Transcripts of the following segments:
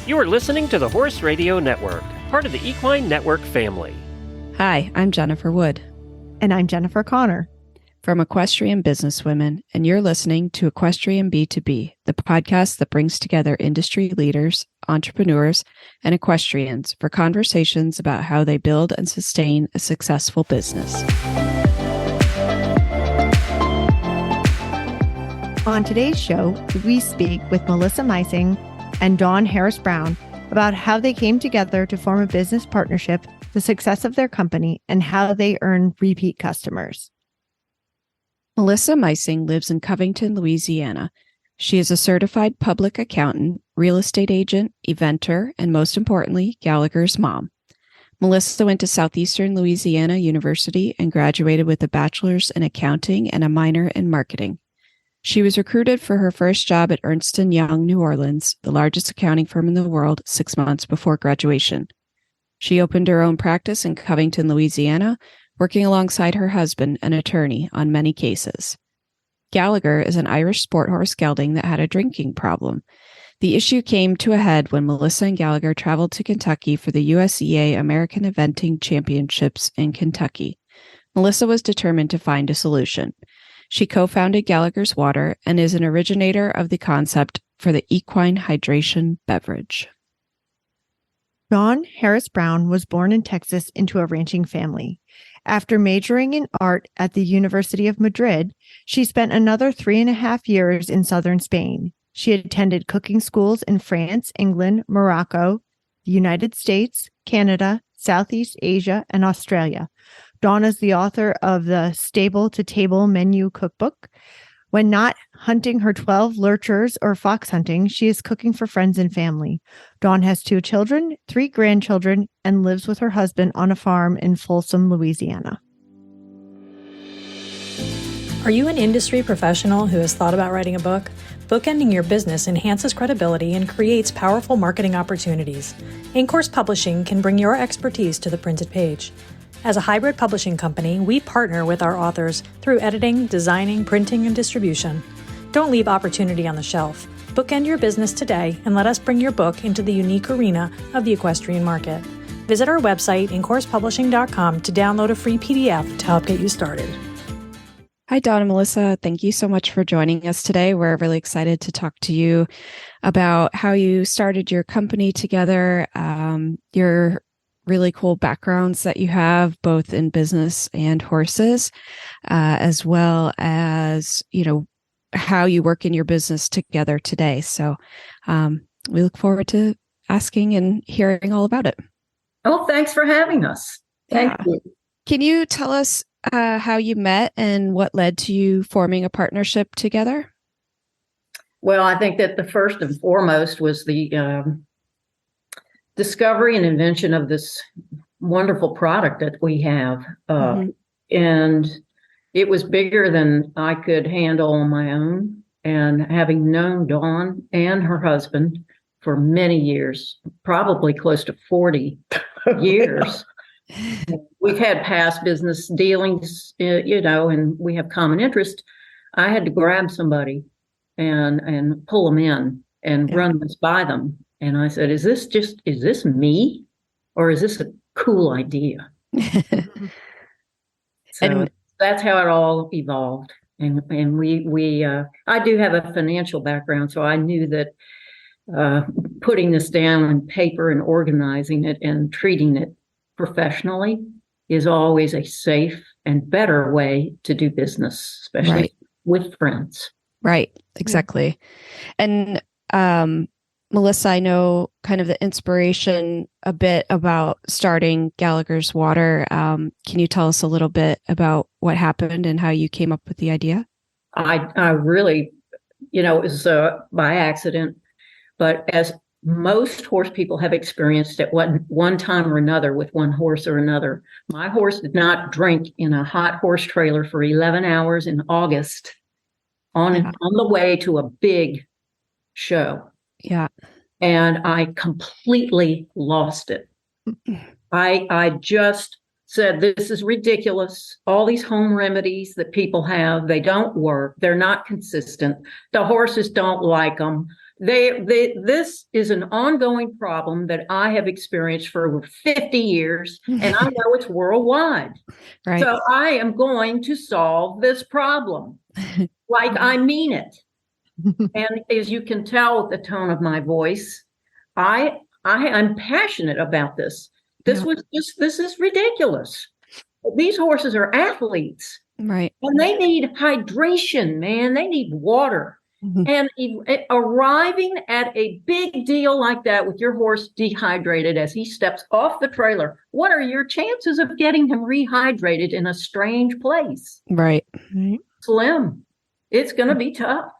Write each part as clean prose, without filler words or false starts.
You are listening to the Horse Radio Network, part of the Equine Network family. Hi, I'm Jennifer Wood. And I'm Jennifer Connor. From Equestrian Businesswomen, and you're listening to Equestrian B2B, the podcast that brings together industry leaders, entrepreneurs, and equestrians for conversations about how they build and sustain a successful business. On today's show, we speak with Melissa Mysing and Dawn Harris-Brown about how they came together to form a business partnership, the success of their company, and how they earn repeat customers. Melissa Mysing lives in Covington, Louisiana. She is a certified public accountant, real estate agent, eventer, and most importantly, Gallagher's mom. Melissa went to Southeastern Louisiana University and graduated with a bachelor's in accounting and a minor in marketing. She was recruited for her first job at Ernst & Young, New Orleans, the largest accounting firm in the world, 6 months before graduation. She opened her own practice in Covington, Louisiana, working alongside her husband, an attorney, on many cases. Gallagher is an Irish sport horse gelding that had a drinking problem. The issue came to a head when Melissa and Gallagher traveled to Kentucky for the USEA American Eventing Championships in Kentucky. Melissa was determined to find a solution. She co-founded Gallagher's Water and is an originator of the concept for the equine hydration beverage. Dawn Harris-Brown was born in Texas into a ranching family. After majoring in art at the University of Madrid, she spent another 3.5 years in southern Spain. She attended cooking schools in France, England, Morocco, the United States, Canada, Southeast Asia, and Australia. Dawn is the author of the Stable to Table Menu Cookbook. When not hunting her 12 lurchers or fox hunting, she is cooking for friends and family. Dawn has 2 children, 3 grandchildren, and lives with her husband on a farm in Folsom, Louisiana. Are you an industry professional who has thought about writing a book? Bookending your business enhances credibility and creates powerful marketing opportunities. In-Course Publishing can bring your expertise to the printed page. As a hybrid publishing company, we partner with our authors through editing, designing, printing, and distribution. Don't leave opportunity on the shelf. Bookend your business today and let us bring your book into the unique arena of the equestrian market. Visit our website, incoursepublishing.com, to download a free PDF to help get you started. Hi, Dawn and Melissa. Thank you so much for joining us today. We're really excited to talk to you about how you started your company together, your really cool backgrounds that you have both in business and horses, as well as, how you work in your business together today. So we look forward to asking and hearing all about it. Oh, thanks for having us. Thank you. Can you tell us how you met and what led to you forming a partnership together? Well, I think that the first and foremost was the discovery and invention of this wonderful product that we have. And it was bigger than I could handle on my own. And having known Dawn and her husband for many years, probably close to 40 years, we've had past business dealings, and we have common interest. I had to grab somebody and pull them in and run this by them. And I said, is this me, or is this a cool idea? So that's how it all evolved. And I do have a financial background, so I knew that putting this down on paper and organizing it and treating it professionally is always a safe and better way to do business, especially with friends. Right, exactly. And Melissa, I know kind of the inspiration a bit about starting Gallagher's Water. Can you tell us a little bit about what happened and how you came up with the idea? I really, it was by accident, but as most horse people have experienced at one time or another with one horse or another, my horse did not drink in a hot horse trailer for 11 hours in August on the way to a big show. Yeah. And I completely lost it. I just said, this is ridiculous. All these home remedies that people have, they don't work. They're not consistent. The horses don't like them. This is an ongoing problem that I have experienced for over 50 years, and I know it's worldwide. Right. So I am going to solve this problem. Like I mean it. And as you can tell with the tone of my voice, I'm passionate about this. This is ridiculous. These horses are athletes. Right. And they need hydration, man. They need water. And arriving at a big deal like that with your horse dehydrated as he steps off the trailer, what are your chances of getting him rehydrated in a strange place? Right. Slim. It's going to be tough.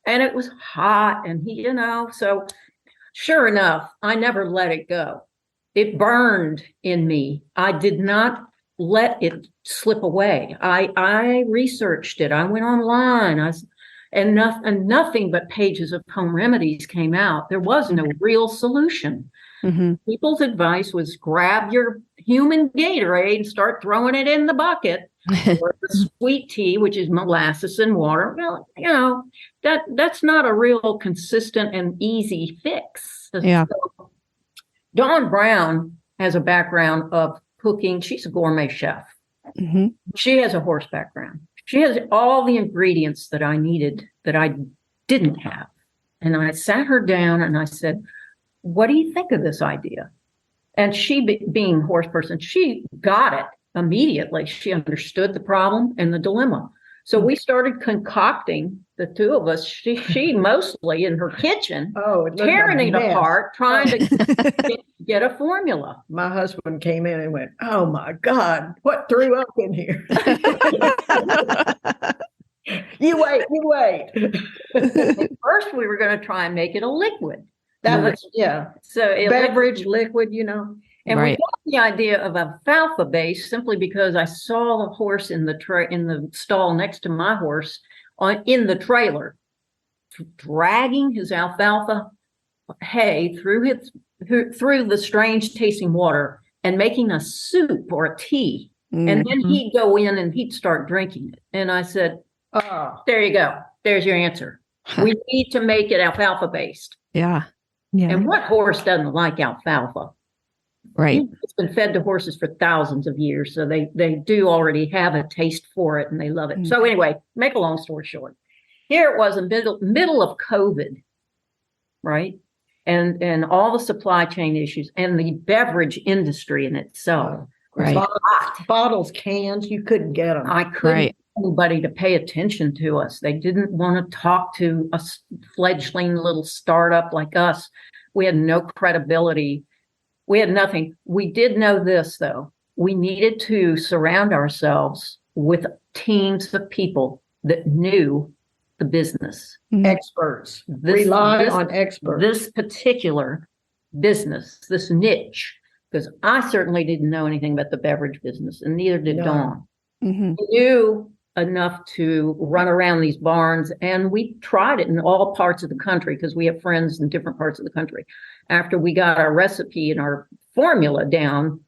And it was hot, and so sure enough, I never let it go. It burned in me. I did not let it slip away. I researched it. I went online. And nothing but pages of home remedies came out. There was no real solution. People's advice was grab your human Gatorade and start throwing it in the bucket, or the sweet tea, which is molasses and water. Well, that's not a real consistent and easy fix. Yeah. So, Dawn Brown has a background of cooking. She's a gourmet chef. She has a horse background. She has all the ingredients that I needed that I didn't have. And I sat her down and I said, what do you think of this idea? And she, being a horse person, she got it immediately. She understood the problem and the dilemma. So we started concocting, the two of us, she mostly in her kitchen, tearing it apart, trying to get a formula. My husband came in and went, oh my God, what threw up in here? You wait. At first, we were going to try and make it a liquid. That was, So beverage, liquid, And we got the idea of alfalfa base simply because I saw the horse in the stall next to my horse in the trailer, dragging his alfalfa hay through the strange tasting water and making a soup or a tea. And then he'd go in and he'd start drinking it. And I said, oh, there you go. There's your answer. We need to make it alfalfa based. Yeah. And what horse doesn't like alfalfa? Right. It's been fed to horses for thousands of years. So they do already have a taste for it and they love it. So anyway, make a long story short, here it was in middle of COVID, right? And all the supply chain issues and the beverage industry in itself. Right. Bottles, cans, you couldn't get them. I couldn't get anybody to pay attention to us. They didn't want to talk to a fledgling little startup like us. We had no credibility. We had nothing. We did know this, though. We needed to surround ourselves with teams of people that knew the business. Experts. Rely on experts. This particular business, this niche, because I certainly didn't know anything about the beverage business, and neither did Dawn. We knew enough to run around these barns, and we tried it in all parts of the country because we have friends in different parts of the country. After we got our recipe and our formula down,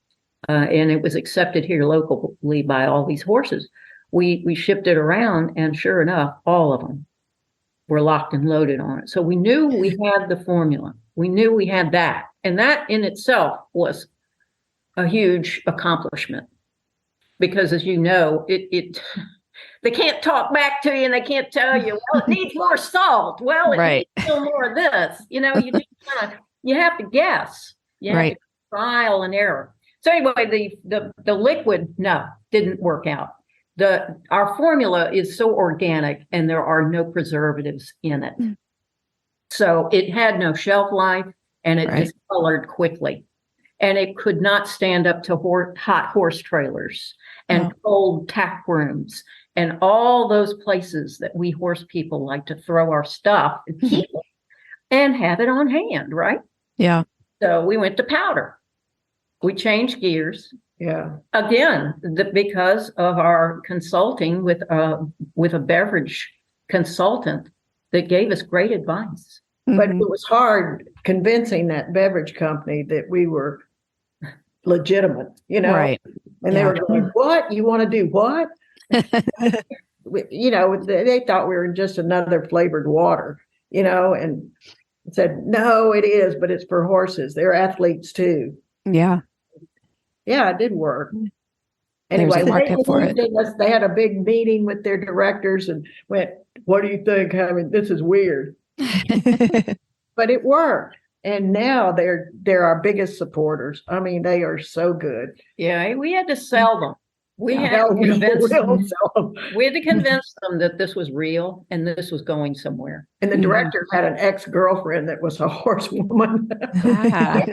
and it was accepted here locally by all these horses, we shipped it around, and sure enough, all of them were locked and loaded on it. So we knew we had the formula. We knew we had that. And that in itself was a huge accomplishment. Because as you know, they can't talk back to you and they can't tell you, well, it needs more salt. Well, it needs still more of this. You have to guess. You have to trial and error. So anyway, the liquid, didn't work out. Our formula is so organic and there are no preservatives in it. So it had no shelf life and it discolored quickly. And it could not stand up to hot horse trailers and cold tack rooms and all those places that we horse people like to throw our stuff and keep it and have it on hand, right? Yeah. So we went to powder. We changed gears. Yeah. Again, because of our consulting with a beverage consultant that gave us great advice. But it was hard convincing that beverage company that we were legitimate, Right. And they were going, what? You want to do what? They thought we were just another flavored water, and said, no, it is, but it's for horses. They're athletes too. Yeah. Yeah, it did work. There's a Anyway, market for it. they had a big meeting with their directors and went, what do you think? This is weird. But it worked. And now they're our biggest supporters. I mean, they are so good. Yeah, we had to sell them. We had No, to we convince will them. sell them. We had to convince them that this was real and this was going somewhere. And the director had an ex-girlfriend that was a horsewoman. Ah.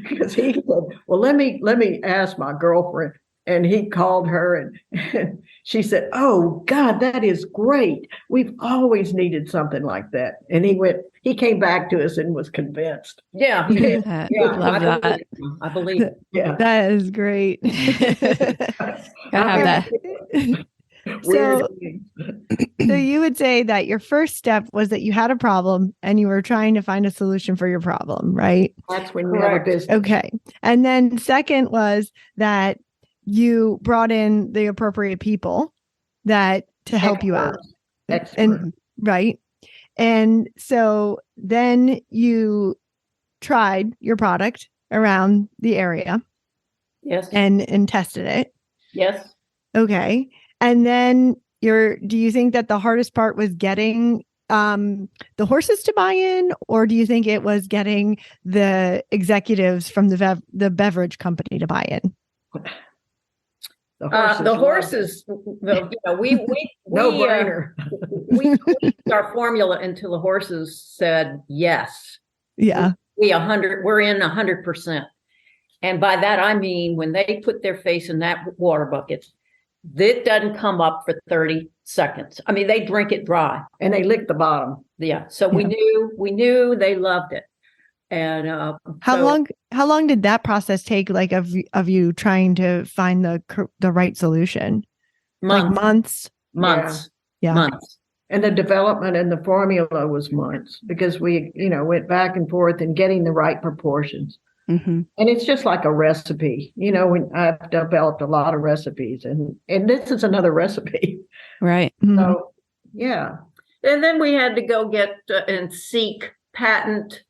Because he said, well, let me ask my girlfriend. And he called her and she said, oh God, that is great. We've always needed something like that. And he came back to us and was convinced. Yeah, he did. Yeah, Yeah, love that. I believe it. Yeah. That is great. Gotta have that. Weird. So you would say that your first step was that you had a problem and you were trying to find a solution for your problem, right? That's when you have a Correct. business. Okay. And then second was that you brought in the appropriate people to help you out. Experts. And right. And so then you tried your product around the area Yes. and tested it. Yes. Okay. And then do you think that the hardest part was getting the horses to buy in, or do you think it was getting the executives from the beverage company to buy in? The horses, we No brainer. we tweaked our formula until the horses said yes. Yeah. We're in 100%. And by that I mean when they put their face in that water bucket, it doesn't come up for 30 seconds. I mean, they drink it dry. And they licked the bottom. Yeah. So we knew they loved it. And How long did that process take, like of you trying to find the right solution? Like months? Months. Yeah. Months. And the development and the formula was months because we, went back and forth and getting the right proportions. Mm-hmm. And it's just like a recipe. When I've developed a lot of recipes and this is another recipe. Right. So, yeah. And then we had to go get and seek patent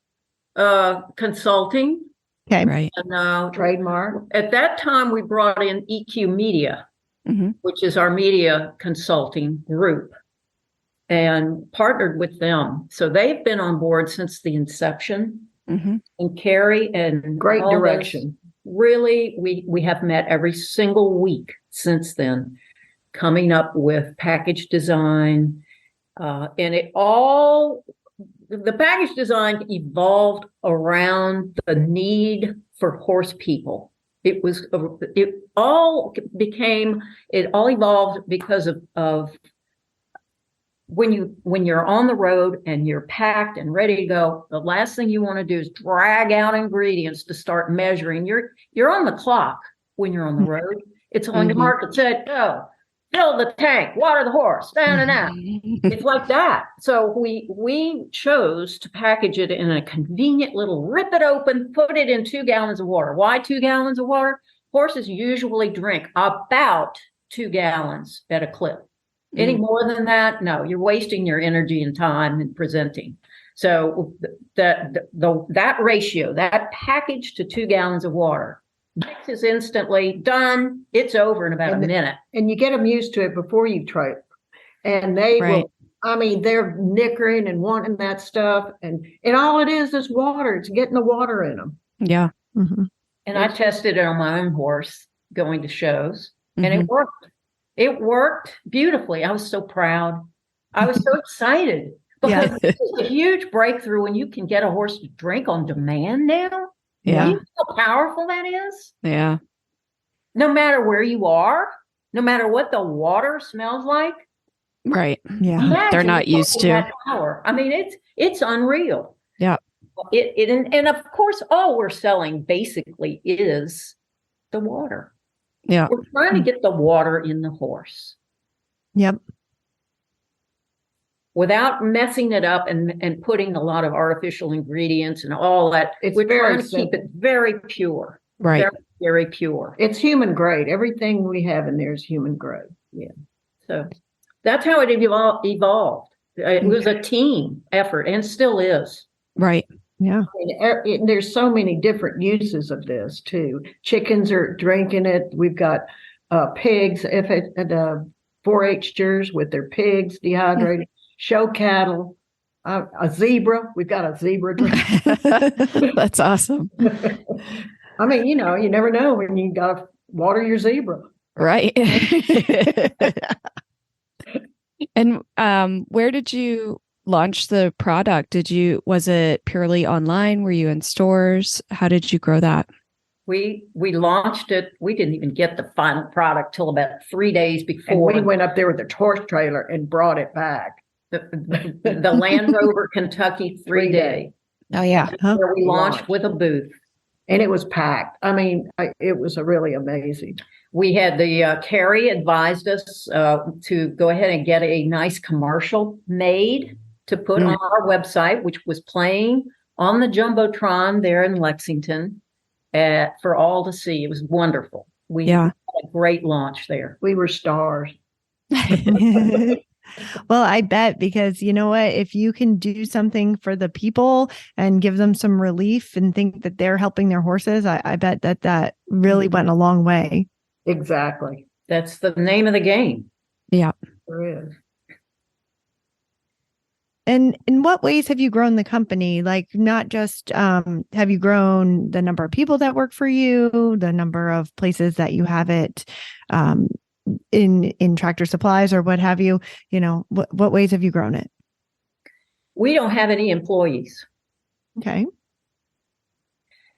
consulting. Okay. Right. And Trademark. at that time, we brought in EQ Media, Mm-hmm. which is our media consulting group, and partnered with them. So they've been on board since the inception. Mm-hmm. And Carrie and Great all direction. those, really, we have met every single week since then, coming up with package design, and the package design evolved around the need for horse people. It all evolved because of when you're on the road and you're packed and ready to go, the last thing you want to do is drag out ingredients to start measuring. You're on the clock when you're on the road. It's on your mark that said, go, fill the tank, water the horse, down and out. It's like that. So we chose to package it in a convenient little, rip it open, put it in 2 gallons of water. Why 2 gallons of water? Horses usually drink about 2 gallons at a clip. Any more than that, no, you're wasting your energy and time in presenting. So that ratio, that package to 2 gallons of water, mix is instantly done. It's over in about a minute. And you get them used to it before you try it. And they will, they're nickering and wanting that stuff. And all it is water. It's getting the water in them. Yeah. Mm-hmm. And I tested it on my own horse going to shows, and it worked. It worked beautifully. I was so proud. I was so excited because it's a huge breakthrough when you can get a horse to drink on demand now. Yeah. You know how powerful that is? Yeah. No matter where you are, no matter what the water smells like. Right. Yeah. Imagine They're not used to. that power. I mean, it's unreal. Yeah. And of course, all we're selling basically is the water. Yeah. We're trying to get the water in the horse. Yep. Without messing it up and putting a lot of artificial ingredients and all that. We're trying to keep it very pure. Right. Very, very pure. It's human grade. Everything we have in there is human grade. Yeah. So that's how it evolved. It was a team effort and still is. Right. Yeah. I mean, there's so many different uses of this too. Chickens are drinking it. We've got pigs, 4-H'ers with their pigs dehydrated, show cattle, a zebra. We've got a zebra drink. That's awesome. I mean, you never know when you got to water your zebra. Right. And where did you launch the product? Was it purely online? Were you in stores? How did you grow that? We launched it. We didn't even get the final product till about 3 days before. And we went up there with the torch trailer and brought it back. The Land Rover Kentucky 3-day. Oh, yeah. Where we launched with a booth. And it was packed. I mean, it was really amazing. We had Carrie advised us to go ahead and get a nice commercial made to put on our website, which was playing on the Jumbotron there in Lexington for all to see. It was wonderful. We had a great launch there. We were stars. Well, I bet, because you know what? If you can do something for the people and give them some relief and think that they're helping their horses, I bet that really went a long way. Exactly. That's the name of the game. Yeah. There is. And in what ways have you grown the company? Like, not just have you grown the number of people that work for you, the number of places that you have it in Tractor Supplies or what have you? What ways have you grown it? We don't have any employees. Okay.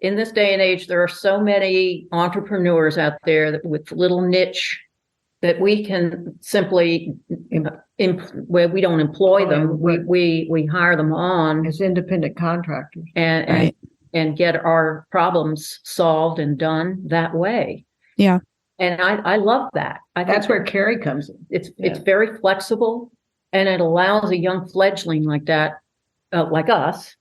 In this day and age, there are so many entrepreneurs out there with little niche that we can simply, where we don't employ them, we hire them on as independent contractors and get our problems solved and done that way. Yeah. And I love that. That's where Carrie comes in. It's very flexible, and it allows a young fledgling like that, like us,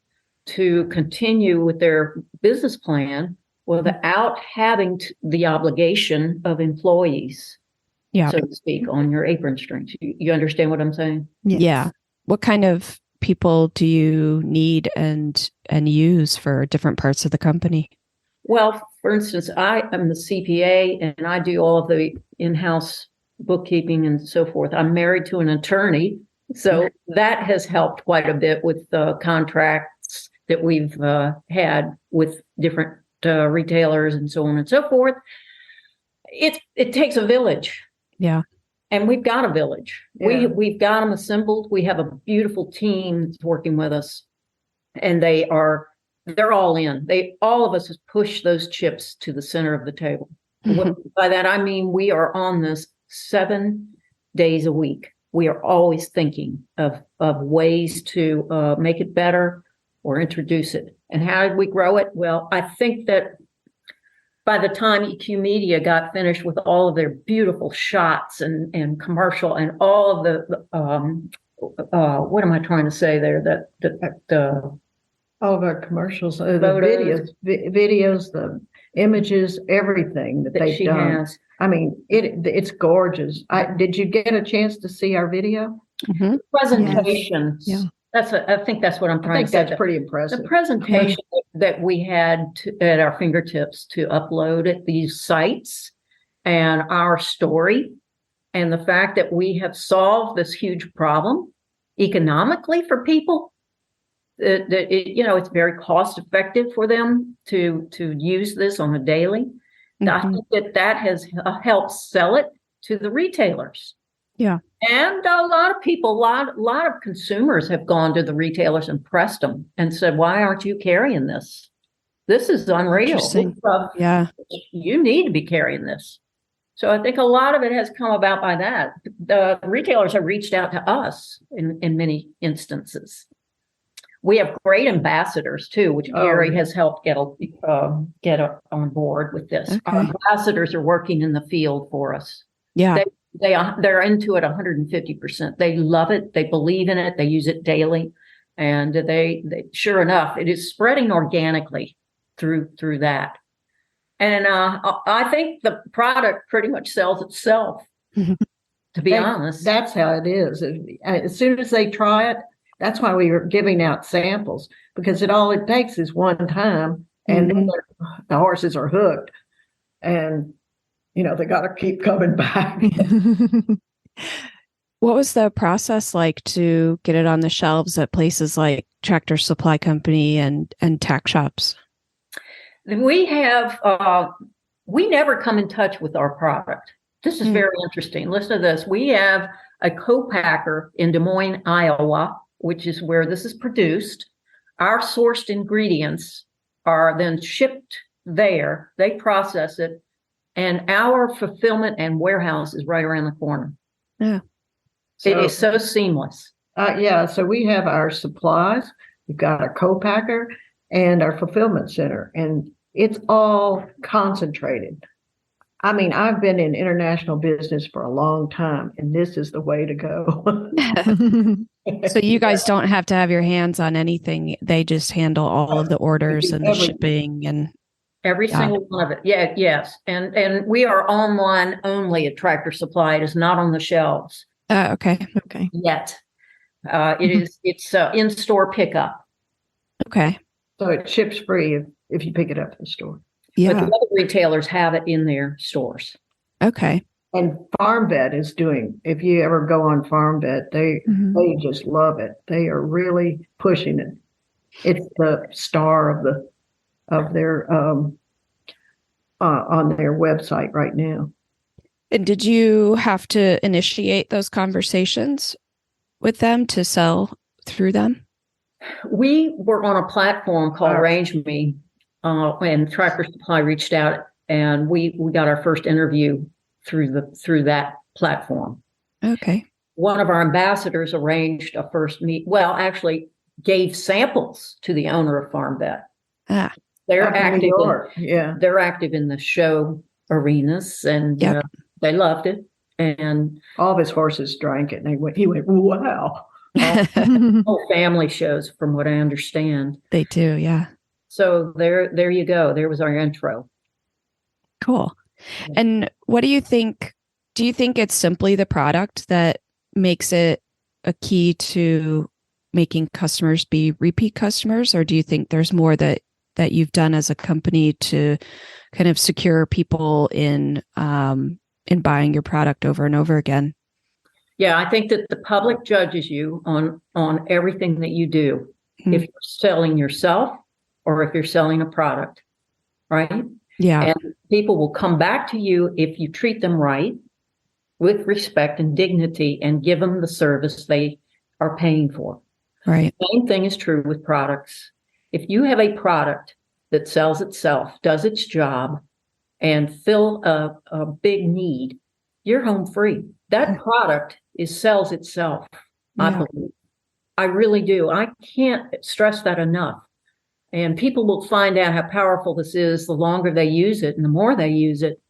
to continue with their business plan without having the obligation of employees, so to speak, on your apron strings. You understand what I'm saying? Yes. Yeah. What kind of people do you need and use for different parts of the company? Well, for instance, I am the CPA and I do all of the in-house bookkeeping and so forth. I'm married to an attorney, so that has helped quite a bit with the contracts that we've had with different retailers and so on and so forth. It takes a village. Yeah. And we've got a village. Yeah. We've got them assembled. We have a beautiful team that's working with us, and they're all in. All of us have pushed those chips to the center of the table. By that, I mean, we are on this 7 days a week. We are always thinking of ways to make it better or introduce it. And how did we grow it? Well, I think that by the time EQ Media got finished with all of their beautiful shots and commercial and all of the, what am I trying to say there? All of our commercials, the videos, the images, everything that they've done. Has. I mean, it's gorgeous. Did you get a chance to see our video? Mm-hmm. Presentation. Yes. Yeah. I think that's what I'm I trying think to say. that's pretty impressive. The presentation that we had at our fingertips to upload at these sites and our story and the fact that we have solved this huge problem economically for people, that it's very cost effective for them to use this on a daily. Mm-hmm. I think that has helped sell it to the retailers. Yeah. And a lot of people, a lot of consumers have gone to the retailers and pressed them and said, why aren't you carrying this? This is unreal. Interesting. Yeah. You need to be carrying this. So I think a lot of it has come about by that. The retailers have reached out to us in many instances. We have great ambassadors too, which Gary has helped get on board with this. Okay. Our ambassadors are working in the field for us. Yeah. They're into it 150%. They love it. They believe in it. They use it daily, and they sure enough, it is spreading organically through that. And I think the product pretty much sells itself. To be honest, that's how it is. As soon as they try it, That's why we were giving out samples, because all it takes is one time, and then the horses are hooked, and they got to keep coming back. What was the process like to get it on the shelves at places like Tractor Supply Company and tack shops? We have, we never come in touch with our product. This is very interesting. Listen to this. We have a co-packer in Des Moines, Iowa, which is where this is produced. Our sourced ingredients are then shipped there. They process it, and our fulfillment and warehouse is right around the corner. Yeah. It is so seamless. So we have our supplies, we've got our co-packer and our fulfillment center, and it's all concentrated. I mean, I've been in international business for a long time, and this is the way to go. So you guys don't have to have your hands on anything. They just handle all of the orders and the shipping and every single one of it. Yeah, yes. And we are online only at Tractor Supply. It is not on the shelves. Okay. Yet. It's in-store pickup. Okay. So it ships free if you pick it up in the store. Yeah. But the other retailers have it in their stores. Okay. And Farm Vet is doing, if you ever go on Farm Vet, they just love it. They are really pushing it. It's the star of their on their website right now. And did you have to initiate those conversations with them to sell through them? We were on a platform called Arrange Me, and Tractor Supply reached out, and we got our first interview through that platform. Okay. One of our ambassadors arranged a first meet. Well, actually, gave samples to the owner of Farm Vet. They're active. They're active in the show arenas, and they loved it. And all of his horses drank it, and he went, wow. Whole family shows, from what I understand. They do, yeah. So there you go. There was our intro. Cool. And what do you think? Do you think it's simply the product that makes it a key to making customers be repeat customers, or do you think there's more that you've done as a company to kind of secure people in buying your product over and over again? Yeah, I think that the public judges you on everything that you do. If you're selling yourself or if you're selling a product, right? Yeah. And people will come back to you if you treat them right, with respect and dignity, and give them the service they are paying for. Right. Same thing is true with products. If you have a product that sells itself, does its job, and fill a big need, you're home free. That product sells itself. I believe. I really do. I can't stress that enough. And people will find out how powerful this is the longer they use it, and the more they use it,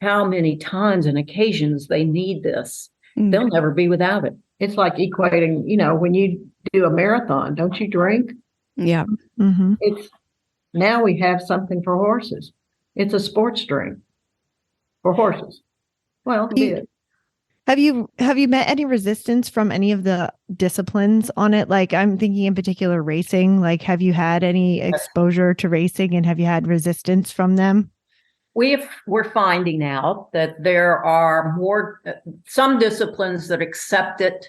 how many times and occasions they need this. They'll never be without it. It's like equating, when you do a marathon, don't you drink? Yeah. Mm-hmm. Now we have something for horses. It's a sports drink for horses. Well, Have you met any resistance from any of the disciplines on it? Like, I'm thinking in particular racing. Like, have you had any exposure to racing, and have you had resistance from them? We're finding out that there are some disciplines that accept it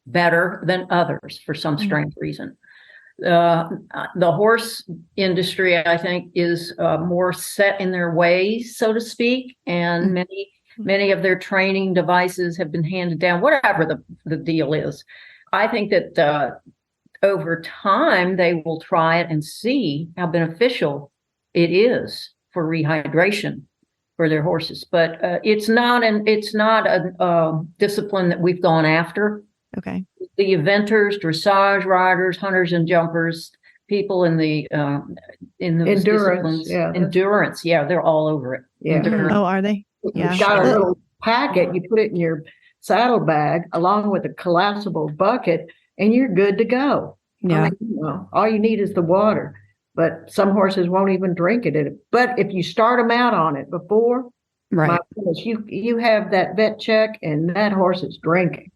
better than others for some strange reason. The horse industry, I think, is more set in their ways, so to speak, and many of their training devices have been handed down, whatever the deal is. I think that over time, they will try it and see how beneficial it is for rehydration for their horses. But it's not a discipline that we've gone after. Okay. The eventers, dressage riders, hunters and jumpers, people in the endurance, endurance, they're all over it. Yeah. Endurance. Oh, are they? Yeah. You've got a little packet, you put it in your saddlebag along with a collapsible bucket, and you're good to go. Yeah. All you need is the water. But some horses won't even drink it. But if you start them out on it before, right, my goodness, you have that vet check, and that horse is drinking.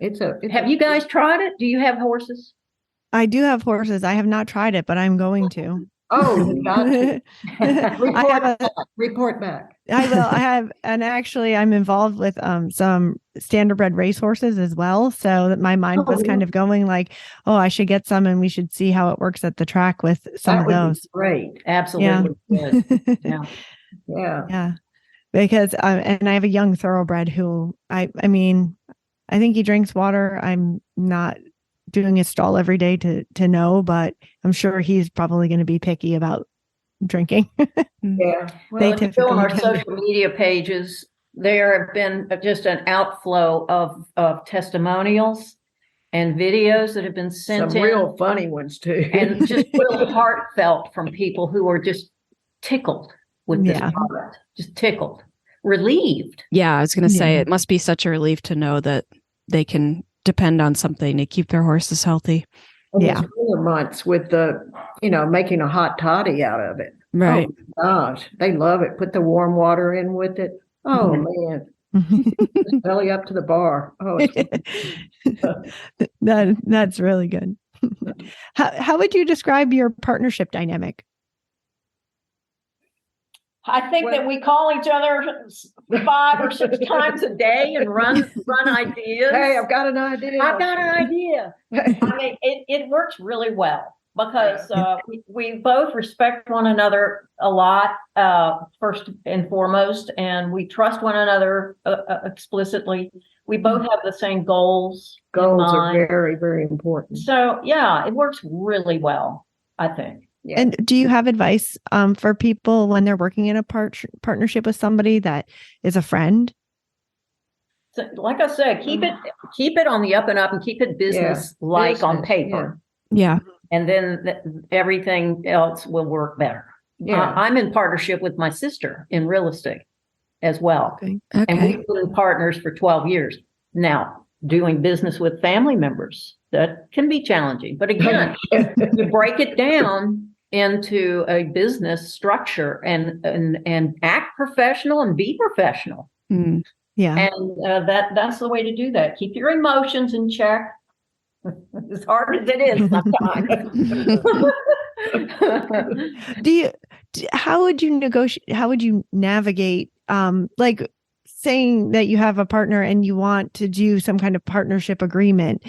Have you guys tried it? Do you have horses? I do have horses. I have not tried it, but I'm going to. Oh, you got to. I Report back. will. I have, and actually, I'm involved with some standardbred racehorses as well. So that my mind was kind of going like, oh, I should get some, and we should see how it works at the track with some That of would be those. great. Absolutely. Good. Yeah. Yeah. Because and I have a young thoroughbred who I mean, I think he drinks water. I'm not doing his stall every day to know, but I'm sure he's probably going to be picky about drinking. Yeah. Well, if you go on our social media pages, there have been just an outflow of testimonials and videos that have been sent Some in, real funny ones too. and just real heartfelt from people who are just tickled with this product, just tickled, relieved. Yeah, I was going to say it must be such a relief to know that they can depend on something to keep their horses healthy. And it's winter months with the, making a hot toddy out of it. Right. Oh, gosh, they love it. Put the warm water in with it. Oh, man. Just belly up to the bar. Oh, that's really good. How would you describe your partnership dynamic? I think that we call each other 5 or 6 times a day and run ideas. Hey, I've got an idea. I've got an idea. I mean, it works really well because we both respect one another a lot, first and foremost, and we trust one another explicitly. We both have the same goals. Goals are very, very important. So, yeah, it works really well, I think. Yeah. And do you have advice for people when they're working in a partnership with somebody that is a friend? So, like I said, keep it on the up and up, and keep it business-like on paper. Yeah. And then everything else will work better. Yeah. I'm in partnership with my sister in real estate as well. Okay. And we've been partners for 12 years. Now, doing business with family members, that can be challenging. But again, you break it down into a business structure and act professional and be professional. Mm. Yeah. And that's the way to do that. Keep your emotions in check. As hard as it is sometimes. How would you negotiate? How would you navigate? Like saying that you have a partner and you want to do some kind of partnership agreement.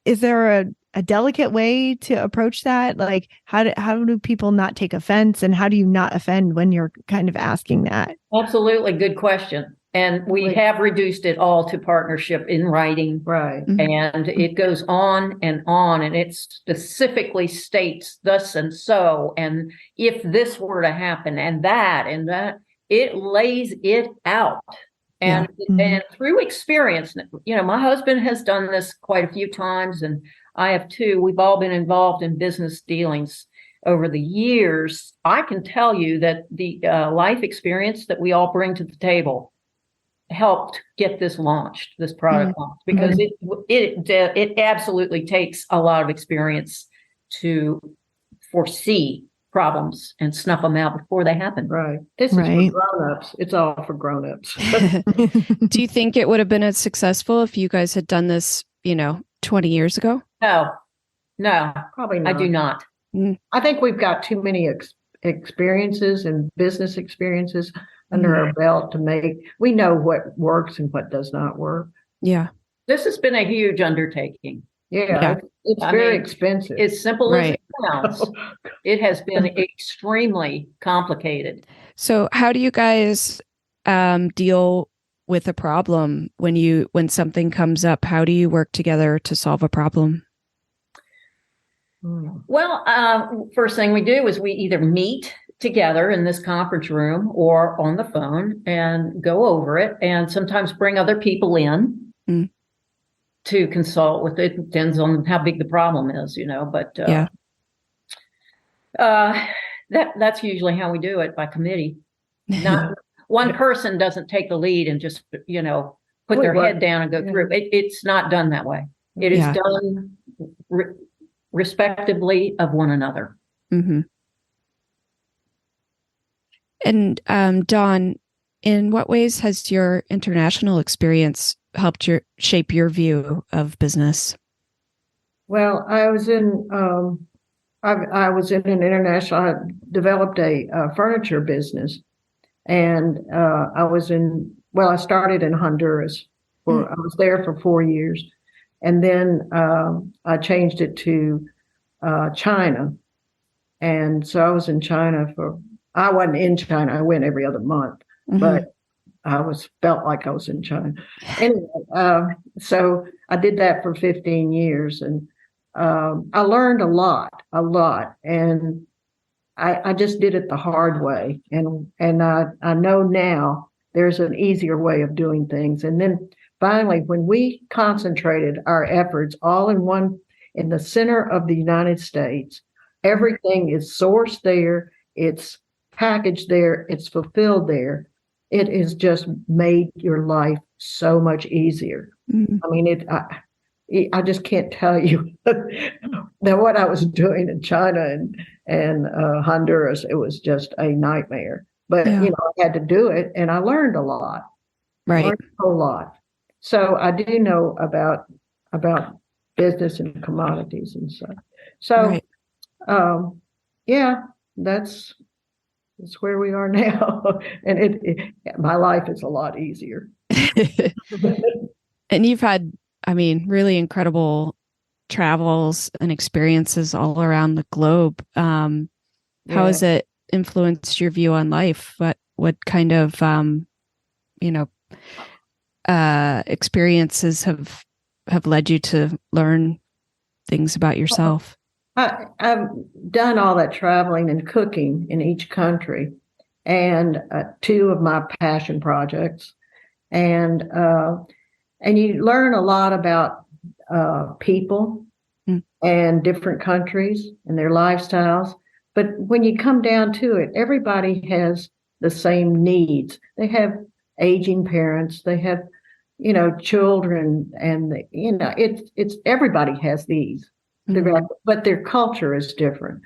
Is there a delicate way to approach that? Like how do people not take offense, and how do you not offend when you're kind of asking that? Absolutely. Good question. And we have reduced it all to partnership in writing. Right. And it goes on, and it specifically states thus and so, and if this were to happen, and that, it lays it out. And, and through experience, my husband has done this quite a few times, and I have too. We've all been involved in business dealings over the years. I can tell you that the life experience that we all bring to the table helped get this product launched, because it absolutely takes a lot of experience to foresee problems and snuff them out before they happen. Right. This is for grown-ups. It's all for grown-ups. Do you think it would have been as successful if you guys had done this, 20 years ago? No, probably not. I do not. I think we've got too many experiences and business experiences under our belt we know what works and what does not work. Yeah. This has been a huge undertaking. Yeah. It's very expensive. As simple as it sounds, it has been extremely complicated. So how do you guys deal with a problem when something comes up? How do you work together to solve a problem? Well, first thing we do is we either meet together in this conference room or on the phone and go over it, and sometimes bring other people in to consult with it. Depends on how big the problem is, but that's usually how we do it, by committee. Not one person doesn't take the lead and just, put their head down and go through. It's not done that way. It is done respectively of one another. Mm-hmm. And Dawn, in what ways has your international experience helped shape your view of business? Well, I was in an international. I developed a furniture business, and I started in Honduras. I was there for 4 years, and then I changed it to China, and so I was in China I wasn't in China. I went every other month, but I felt like I was in China. Anyway, so I did that for 15 years, and I learned a lot, and I just did it the hard way, and I know now there's an easier way of doing things. And then finally, when we concentrated our efforts all in the center of the United States, everything is sourced there, it's packaged there, it's fulfilled there. It has just made your life so much easier. I mean, I just can't tell you that what I was doing in China and Honduras, it was just a nightmare. But I had to do it, and I learned a lot. Right, learned a whole lot. So I do know about business and commodities and such. So, that's where we are now, and my life is a lot easier. And you've had, I mean, really incredible travels and experiences all around the globe. How has it influenced your view on life? What kind of experiences have led you to learn things about yourself? I've done all that traveling and cooking in each country, and 2 of my passion projects, and you learn a lot about people and different countries and their lifestyles. But when you come down to it, everybody has the same needs. They have aging parents, they have children, and it's everybody has these. But their culture is different,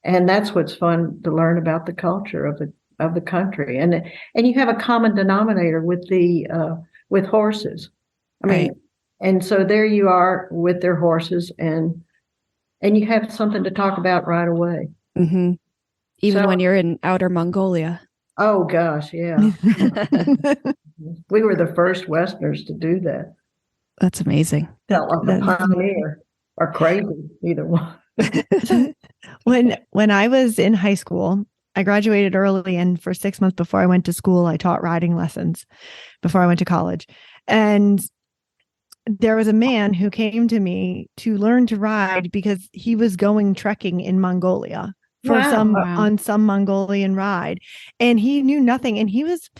and that's what's fun to learn about the culture of the country. And you have a common denominator with horses. I mean, and so there you are with their horses, and you have something to talk about right away. Even when you're in outer Mongolia. Oh gosh, yeah. We were the first Westerners to do that. That's amazing. Felt like a pioneer. Or crazy, either one. When I was in high school, I graduated early, and for 6 months before I went to school, I taught riding lessons before I went to college. And there was a man who came to me to learn to ride because he was going trekking in Mongolia on some Mongolian ride, and he knew nothing, and he was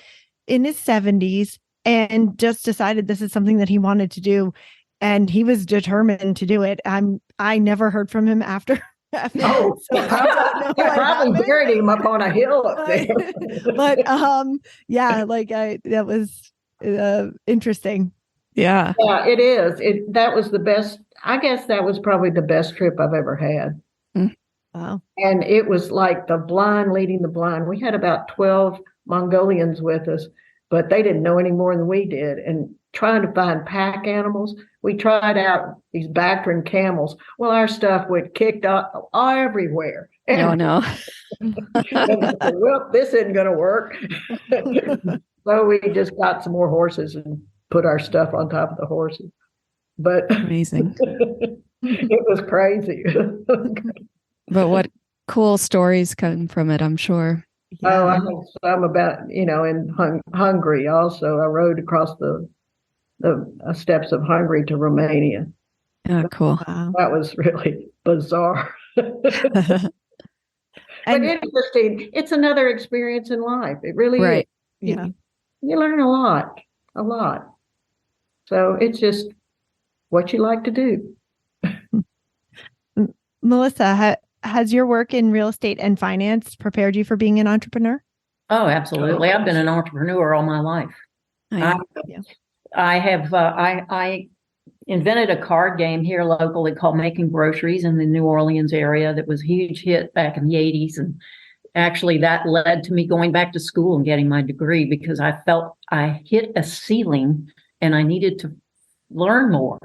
in his 70s and just decided this is something that he wanted to do. And he was determined to do it. I never heard from him after. Oh, so probably buried him up on a hill up there. But that was interesting. Yeah, it is. That was the best. I guess that was probably the best trip I've ever had. Wow! And it was like the blind leading the blind. We had about 12 Mongolians with us, but they didn't know any more than we did. And trying to find pack animals, we tried out these Bactrian camels. Well, our stuff went kicked up everywhere. No. Well, this isn't going to work. So we just got some more horses and put our stuff on top of the horses. But amazing. It was crazy. But what cool stories come from it, I'm sure. Yeah. Oh, I know some about, in Hungary also. I rode across the steps of Hungary to Romania. Oh, cool. Wow. That was really bizarre. But interesting. It's another experience in life. It really is. Yeah. You learn a lot. So it's just what you like to do. Melissa, has your work in real estate and finance prepared you for being an entrepreneur? Oh, absolutely. I've been an entrepreneur all my life. I invented a card game here locally called Making Groceries in the New Orleans area that was a huge hit back in the 80s. And actually that led to me going back to school and getting my degree because I felt I hit a ceiling and I needed to learn more.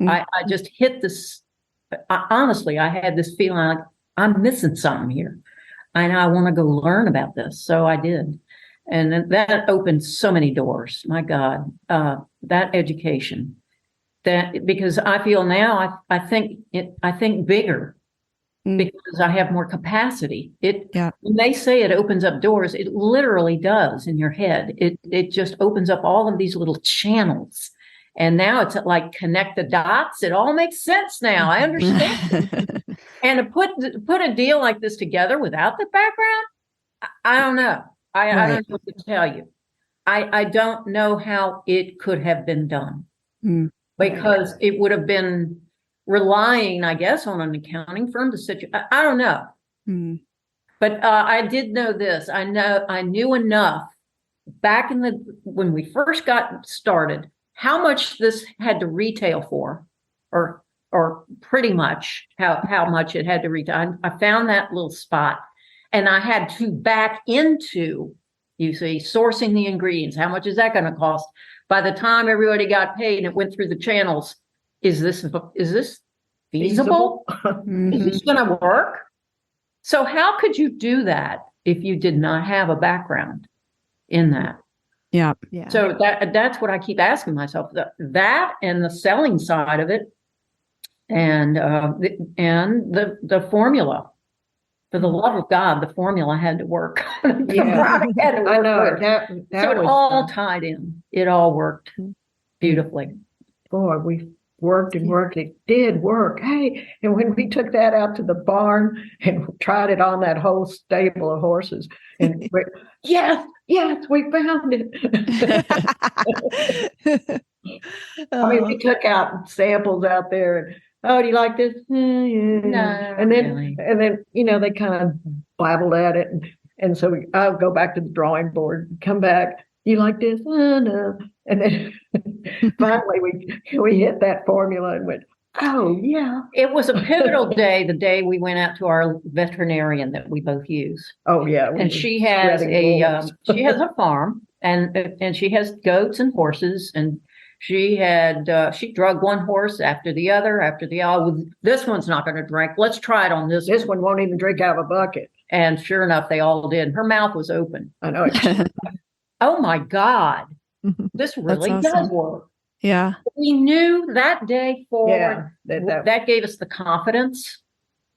Mm. I just hit this. Honestly, I had this feeling like I'm missing something here. I want to go learn about this. So I did. And then that opened so many doors. My God, that education, that because I feel now, I think bigger because I have more capacity. When they say it opens up doors, it literally does in your head. It just opens up all of these little channels. And now it's like connect the dots. It all makes sense now. I understand. And to put a deal like this together without the background, I don't know. I don't know what to tell you. I don't know how it could have been done because it would have been relying, I guess, on an accounting firm to sit you. I don't know. But I did know this. I knew enough back when we first got started, how much this had to retail for, or pretty much how much it had to retail. I found that little spot, and I had to back into, you see, sourcing the ingredients. How much is that going to cost? By the time everybody got paid and it went through the channels, is this feasible? Is this going to work? So how could you do that if you did not have a background in that? Yeah. So that's what I keep asking myself. That and the selling side of it, and the formula. For the love of God, the formula had to work. The product had to work. I know that so it was all tied in. It all worked beautifully. Boy, we worked and worked. It did work. Hey, and when we took that out to the barn and tried it on that whole stable of horses, and yes, we found it. I mean, we took out samples out there and, oh, do you like this? Yeah. No, and then, really. they kind of babbled at it. And so I'll go back to the drawing board, come back. You like this? Oh, no. And then finally we hit that formula and went, oh, yeah. It was a pivotal day, the day we went out to our veterinarian that we both use. Oh, yeah. And she has she has a farm and she has goats and horses, and she drugged one horse after the other. This one's not going to drink. Let's try it on this. This one won't even drink out of a bucket. And sure enough, they all did. Her mouth was open. I know. Oh my God, this really does work. Yeah. We knew that day forward. Yeah, that gave us the confidence.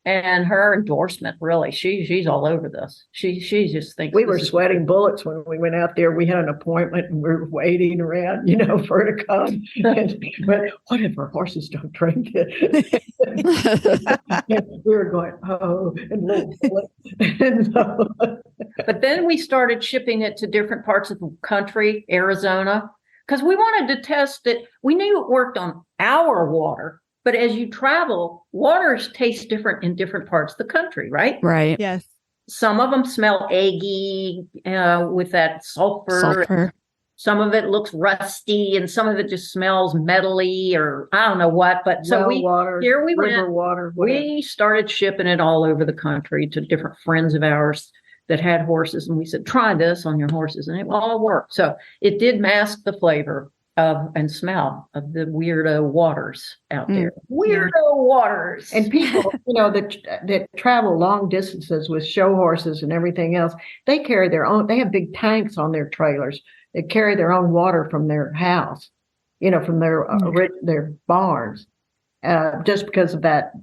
And her endorsement, really, she's all over this. She just thinks we were sweating bullets when we went out there. We had an appointment and we were waiting around, for her to come. But what if our horses don't drink it? We were going, oh, and little bullet. But then we started shipping it to different parts of the country, Arizona, because we wanted to test it. We knew it worked on our water. But as you travel, waters taste different in different parts of the country, right? Right. Yes. Some of them smell eggy with that sulfur. Some of it looks rusty, and some of it just smells metally, or I don't know what. But so we went. Water, we started shipping it all over the country to different friends of ours that had horses, and we said, "Try this on your horses," and it all worked. So it did mask the flavor and smell of the weirdo waters out there. Weirdo waters. And people, that travel long distances with show horses and everything else, they carry their own, they have big tanks on their trailers. They carry their own water from their house, from their barns, just because of that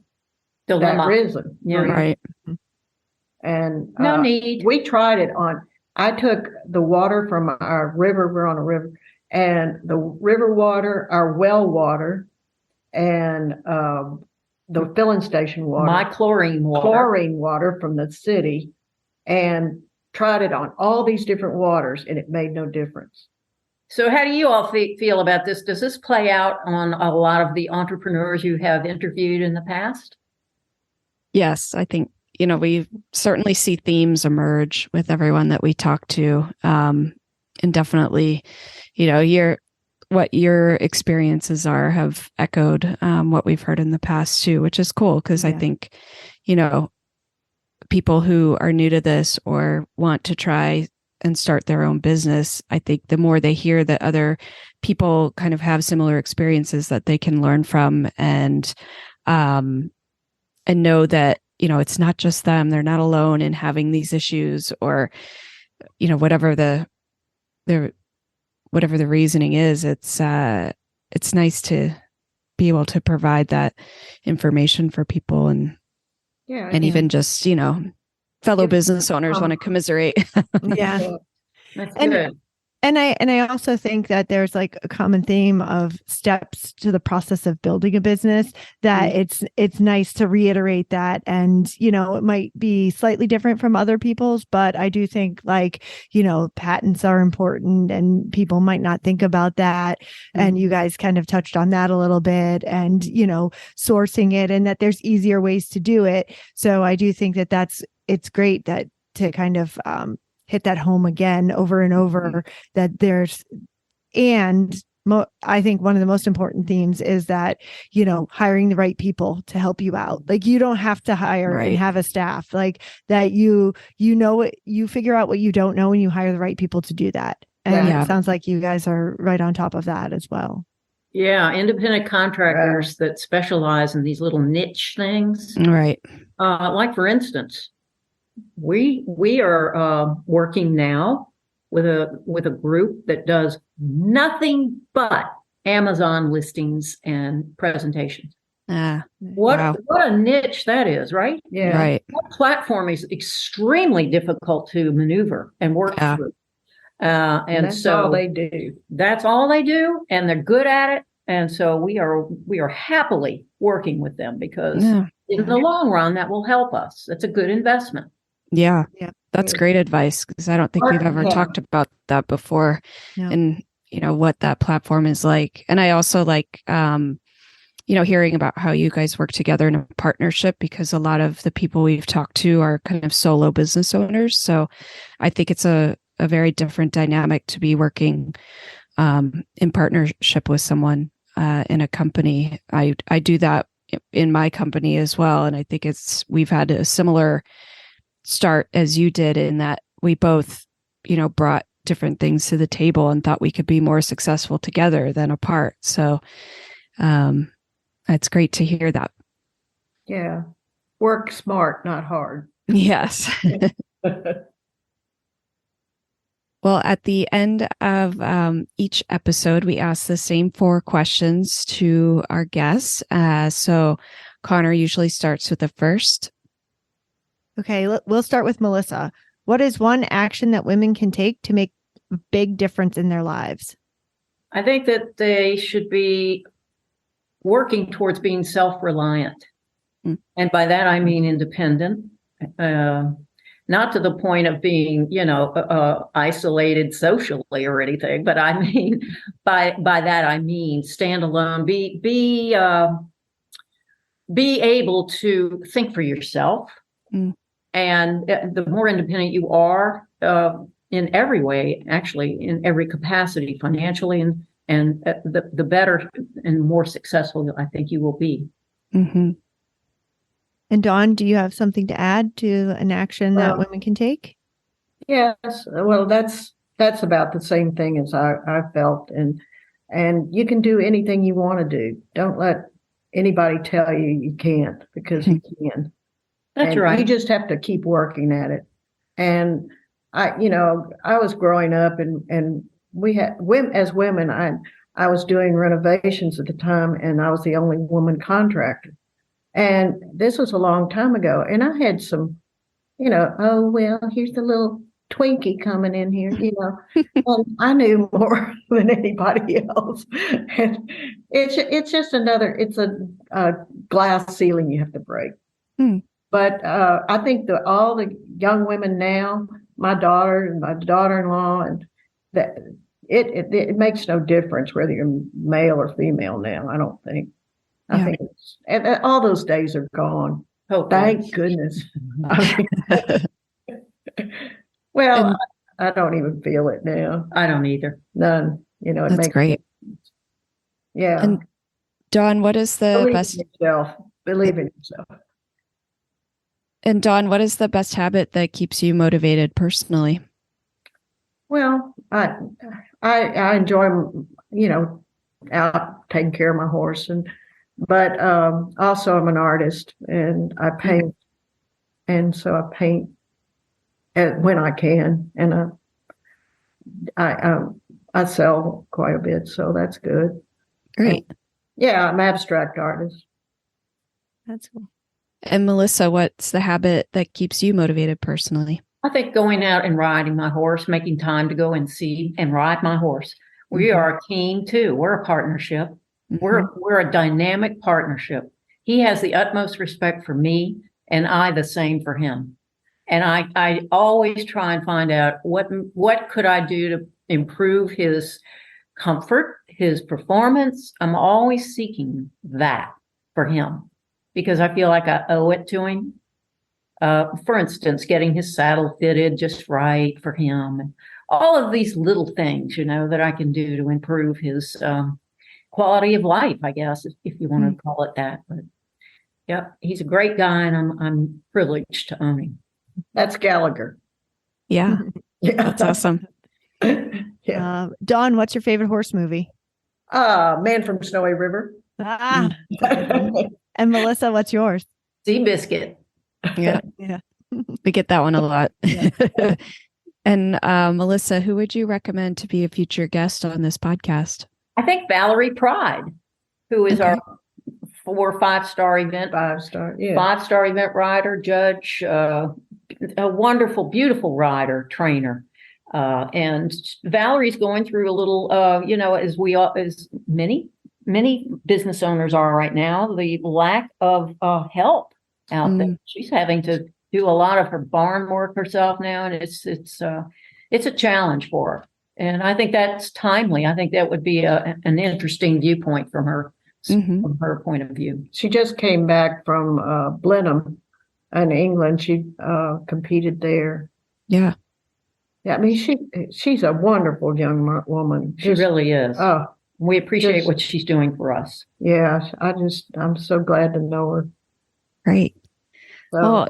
dilemma. That reason. Yeah. Right. And no need. We tried it I took the water from our river, we're on a river, and the river water, our well water, and the filling station water. My chlorine water from the city, and tried it on all these different waters, and it made no difference. So how do you all feel about this? Does this play out on a lot of the entrepreneurs you have interviewed in the past? Yes, I think, we certainly see themes emerge with everyone that we talk to. And definitely, what your experiences have echoed what we've heard in the past too, which is cool because I think, people who are new to this or want to try and start their own business, I think the more they hear that other people kind of have similar experiences that they can learn from, and know that, it's not just them. They're not alone in having these issues, or, whatever the reasoning is. It's nice to be able to provide that information for people, and even just, fellow business owners want to commiserate. Yeah. That's And- good. And I also think that there's like a common theme of steps to the process of building a business, that it's nice to reiterate that. And, it might be slightly different from other people's, but I do think like, patents are important and people might not think about that. And you guys kind of touched on that a little bit, and, sourcing it, and that there's easier ways to do it. So I do think that it's great that to kind of, hit that home again over and over, that there's, and I think one of the most important themes is that, hiring the right people to help you out. Like, you don't have to hire and have a staff, like that. You figure out what you don't know, and you hire the right people to do that. And it sounds like you guys are right on top of that as well. Yeah, independent contractors that specialize in these little niche things. Right. Like, for instance, we are working now with a group that does nothing but Amazon listings and presentations. What a niche that is, right? Yeah. Right. That platform is extremely difficult to maneuver and work through. And that's so all they do. That's all they do, and they're good at it. And so we are happily working with them, because in the long run, that will help us. It's a good investment. Yeah. That's great advice, because I don't think we've ever talked about that before, and what that platform is like. And I also like, hearing about how you guys work together in a partnership, because a lot of the people we've talked to are kind of solo business owners. So I think it's a very different dynamic to be working in partnership with someone in a company. I do that in my company as well. And I think we've had a similar start as you did, in that we both, brought different things to the table and thought we could be more successful together than apart. So it's great to hear that. Yeah. Work smart, not hard. Yes. Well, at the end of each episode, we ask the same 4 questions to our guests. So Connor usually starts with the first. Okay, we'll start with Melissa. What is one action that women can take to make a big difference in their lives? I think that they should be working towards being self-reliant. And by that, I mean independent, not to the point of being, isolated socially or anything, but I mean, by that, I mean, stand alone, be able to think for yourself. And the more independent you are, in every way, actually, in every capacity, financially, and the better and more successful I think you will be. Mm-hmm. And Dawn, do you have something to add to an action that women can take? Yes. Well, that's about the same thing as I felt. And you can do anything you want to do. Don't let anybody tell you can't, because you can. That's right. You just have to keep working at it. And I was growing up, and we had as women, I was doing renovations at the time, and I was the only woman contractor. And this was a long time ago. And I had some, oh, well, here's the little Twinkie coming in here, and I knew more than anybody else. And it's just it's a glass ceiling you have to break. But I think all the young women now, my daughter and my daughter-in-law, and that it makes no difference whether you're male or female now. I don't think. I think and all those days are gone. Oh, thank goodness. Well, I don't even feel it now. I don't either. None. It That's makes great. Yeah. And Dawn, what is the best? Believe in yourself. And Dawn, what is the best habit that keeps you motivated personally? Well, I enjoy, out taking care of my horse, but also I'm an artist and I paint, and so I paint when I can, and I sell quite a bit, so that's good. Great. Yeah, I'm an abstract artist. That's cool. And Melissa, what's the habit that keeps you motivated personally? I think going out and riding my horse, making time to go and see and ride my horse. We Mhm. are a team too. We're a partnership. Mhm. We're a dynamic partnership. He has the utmost respect for me, and I the same for him. And I always try and find out what could I do to improve his comfort, his performance. I'm always seeking that for him because I feel like I owe it to him. For instance, getting his saddle fitted just right for him. All of these little things, that I can do to improve his quality of life, I guess, if you want to call it that. But yeah, he's a great guy, and I'm privileged to own him. That's Gallagher. Yeah, Yeah, that's awesome. Yeah. Dawn, what's your favorite horse movie? Man from Snowy River. Ah. And Melissa, what's yours? Seabiscuit. Yeah, Yeah. we get that one a lot. Yeah. And Melissa, who would you recommend to be a future guest on this podcast? I think Valerie Pride, who is Okay. our 4 or 5-star event, 5-star. Yeah. 5-star event rider, judge, a wonderful, beautiful rider, trainer. And Valerie's going through a little, as many business owners are right now, the lack of help out there. She's having to do a lot of her barn work herself now, and it's a challenge for her. And I think that's timely. I think that would be an interesting viewpoint from her point of view. She just came back from Blenheim in England. She competed there. Yeah. Yeah, I mean, she's a wonderful young woman. She really is. Oh, We appreciate just- what she's doing for us. yeah, I'm so glad to know her. Great. So, Well,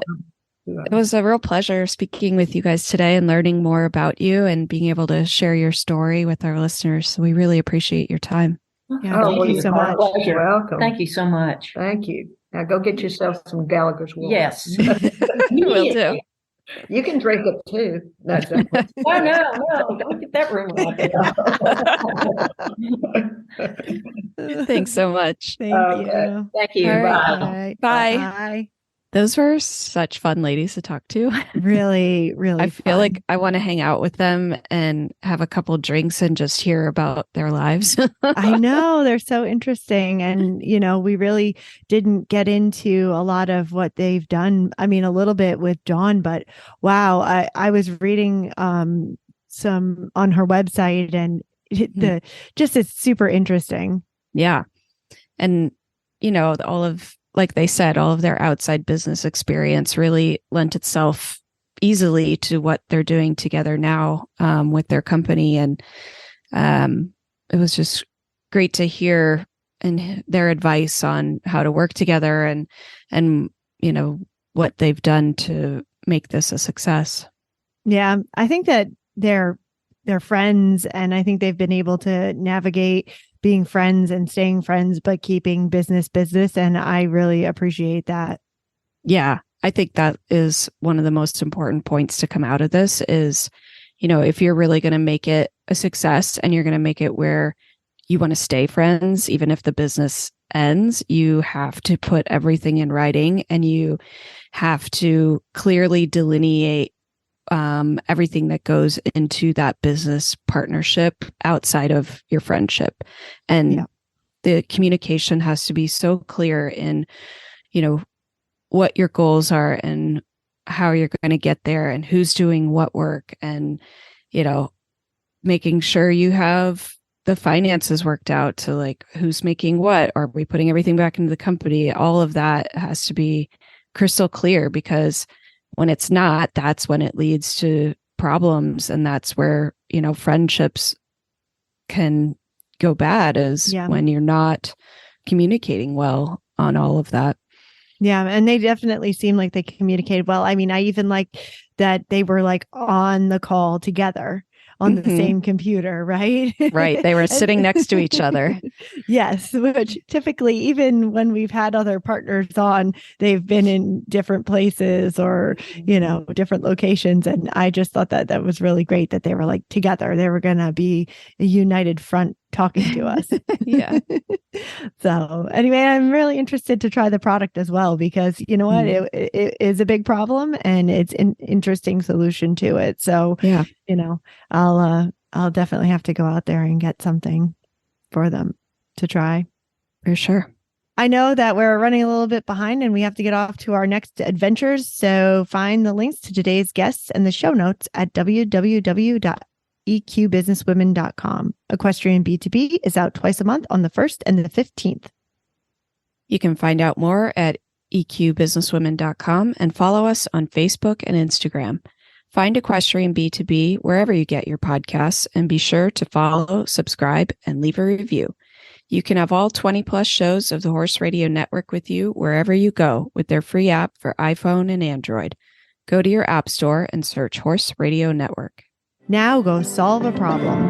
it was a real pleasure speaking with you guys today and learning more about you and being able to share your story with our listeners. So we really appreciate your time. Yeah, thank you so Our much. pleasure. welcome. Thank you so much. Thank you. Now go get yourself some Gallagher's wool. Yes. Will do. You can drink it too. That's Oh, no, don't get that rumor out there. Thanks so much. Thank Okay. you. Thank you. All right. Bye. All right. Bye. Bye. Those were such fun ladies to talk to. Really, really I feel fun. like I want to hang out with them and have a couple drinks and just hear about their lives. I know they're so interesting. And, we really didn't get into a lot of what they've done. I mean, a little bit with Dawn, but wow, I was reading some on her website and it's super interesting. Yeah. And, like they said, all of their outside business experience really lent itself easily to what they're doing together now with their company. And it was just great to hear their advice on how to work together and what they've done to make this a success. Yeah, I think that they're friends, and I think they've been able to navigate being friends and staying friends, but keeping business. And I really appreciate that. Yeah, I think that is one of the most important points to come out of this is, if you're really going to make it a success and you're going to make it where you want to stay friends, even if the business ends, you have to put everything in writing and you have to clearly delineate everything that goes into that business partnership outside of your friendship. And the communication has to be so clear in, what your goals are and how you're going to get there and who's doing what work and, making sure you have the finances worked out to like who's making what, are we putting everything back into the company? All of that has to be crystal clear because when it's not, that's when it leads to problems. And that's where, friendships can go bad is when you're not communicating well on all of that. Yeah. And they definitely seem like they communicated well. I mean, I even like that they were like on the call together on the same computer, right? Right. They were sitting next to each other. Yes, which typically, even when we've had other partners on, they've been in different places or, different locations. And I just thought that that was really great that they were like together. They were going to be a united front talking to us. Yeah. So anyway, I'm really interested to try the product as well, because you know what, it is a big problem and it's an interesting solution to it. So, yeah, I'll definitely have to go out there and get something for them to try. for sure. I know that we're running a little bit behind and we have to get off to our next adventures. So find the links to today's guests and the show notes at www.eqbusinesswomen.com. Equestrian B2B is out twice a month on the 1st and the 15th. You can find out more at eqbusinesswomen.com and follow us on Facebook and Instagram. Find Equestrian B2B wherever you get your podcasts, and be sure to follow, subscribe, and leave a review. You can have all 20 plus shows of the Horse Radio Network with you wherever you go with their free app for iPhone and Android. Go to your app store and search Horse Radio Network. Now go solve a problem.